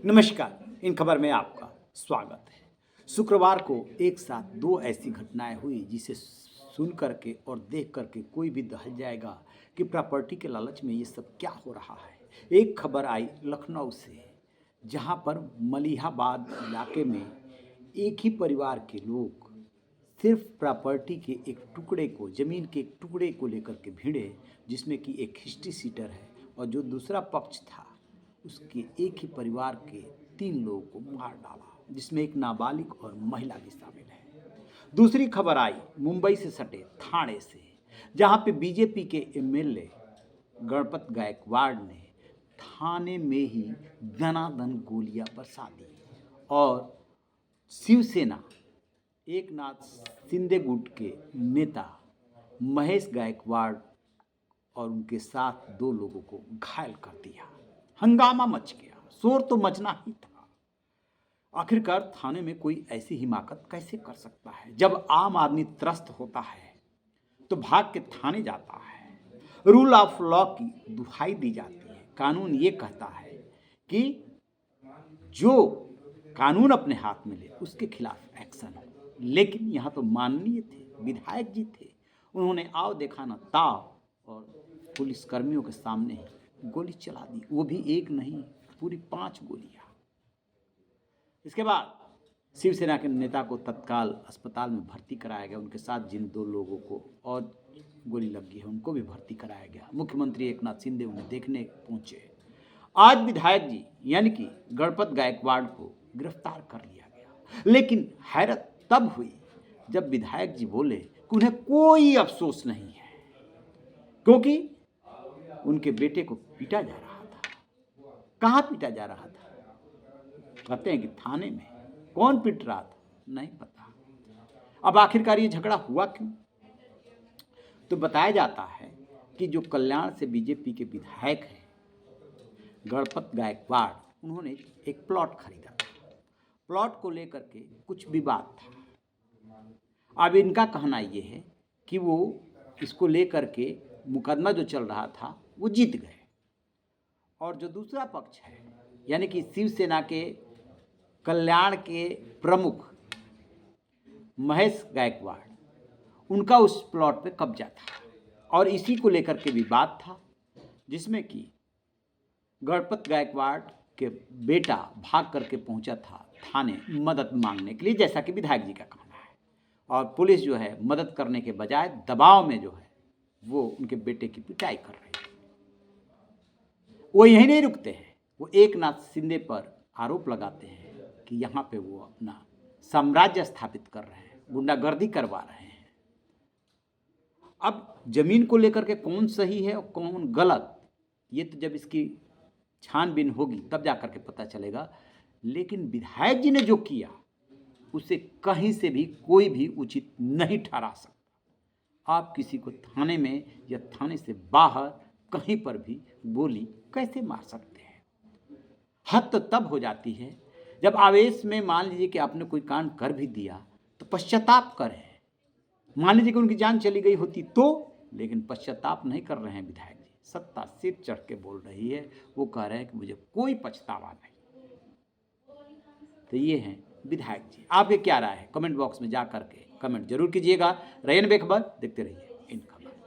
नमस्कार। इन खबर में आपका स्वागत है। शुक्रवार को एक साथ दो ऐसी घटनाएं हुई जिसे सुन करके और देख करके कोई भी दहल जाएगा कि प्रॉपर्टी के लालच में ये सब क्या हो रहा है। एक खबर आई लखनऊ से, जहां पर मलिहाबाद इलाके में एक ही परिवार के लोग सिर्फ प्रॉपर्टी के एक टुकड़े को, ज़मीन के एक टुकड़े को लेकर के भिड़े, जिसमें कि एक हिस्ट्री सीटर है और जो दूसरा पक्ष था उसके एक ही परिवार के 3 लोगों को मार डाला, जिसमें एक नाबालिग और महिला भी शामिल है। दूसरी खबर आई मुंबई से सटे थाने से, जहां पे बीजेपी के एमएलए गणपत गायकवाड़ ने थाने में ही दनादन गोलियां बरसा दी और शिवसेना एकनाथ शिंदे गुट के नेता महेश गायकवाड़ और उनके साथ 2 लोगों को घायल कर दिया। हंगामा मच गया, शोर तो मचना ही था। आखिरकार थाने में कोई ऐसी हिमाकत कैसे कर सकता है? जब आम आदमी त्रस्त होता है तो भाग के थाने जाता है। रूल ऑफ लॉ की दुहाई दी जाती है। कानून ये कहता है कि जो कानून अपने हाथ में ले उसके खिलाफ एक्शन हो, लेकिन यहाँ तो माननीय थे, विधायक जी थे। उन्होंने आओ देखा ना ताव और पुलिसकर्मियों के सामने ही गोली चला दी, वो भी एक नहीं, पूरी 5 गोलियां। इसके बाद शिवसेना के नेता को तत्काल अस्पताल में भर्ती कराया गया। उनके साथ जिन 2 लोगों को और गोली लगी है उनको भी भर्ती कराया गया। मुख्यमंत्री एकनाथ शिंदे उन्हें देखने पहुंचे। आज विधायक जी यानी कि गणपत गायकवाड़ को गिरफ्तार कर लिया गया, लेकिन हैरत तब हुई जब विधायक जी बोले कि उन्हें कोई अफसोस नहीं है, क्योंकि उनके बेटे को पीटा जा रहा था। कहाँ पीटा जा रहा था? कहते हैं कि थाने में। कौन पीट रहा था? नहीं पता। अब आखिरकार ये झगड़ा हुआ क्यों? तो बताया जाता है कि जो कल्याण से बीजेपी के विधायक हैं गणपत गायकवाड़, उन्होंने एक प्लॉट खरीदा था। प्लॉट को लेकर के कुछ विवाद था। अब इनका कहना ये है कि वो इसको लेकर के मुकदमा जो चल रहा था वो जीत गए, और जो दूसरा पक्ष है यानी कि शिवसेना के कल्याण के प्रमुख महेश गायकवाड़, उनका उस प्लॉट पे कब्जा था और इसी को लेकर के विवाद था, जिसमें कि गणपत गायकवाड़ के बेटा भाग करके पहुंचा था थाने मदद मांगने के लिए, जैसा कि विधायक जी का कहना है। और पुलिस जो है मदद करने के बजाय दबाव में जो है वो उनके बेटे की पिटाई कर रही है। वो यही नहीं रुकते हैं, वो एकनाथ शिंदे पर आरोप लगाते हैं कि यहाँ पे वो अपना साम्राज्य स्थापित कर रहे हैं, गुंडागर्दी करवा रहे हैं। अब जमीन को लेकर के कौन सही है और कौन गलत, ये तो जब इसकी छानबीन होगी तब जाकर के पता चलेगा। लेकिन विधायक जी ने जो किया उसे कहीं से भी कोई भी उचित नहीं ठहरा सकता। आप किसी को थाने में या थाने से बाहर कहीं पर भी गोली कैसे मार सकते हैं? हद तो तब हो जाती है जब आवेश में मान लीजिए कि आपने कोई कांड कर भी दिया तो पश्चाताप करें। मान लीजिए कि उनकी जान चली गई होती तो, लेकिन पश्चाताप नहीं कर रहे हैं विधायक जी। सत्ता सिर चढ़ के बोल रही है, वो कह रहे हैं कि मुझे कोई पछतावा नहीं। तो ये हैं विधायक जी। आपके क्या राय है? कमेंट बॉक्स में जा करके कमेंट जरूर कीजिएगा। रहिए बेखबर, देखते रहिए।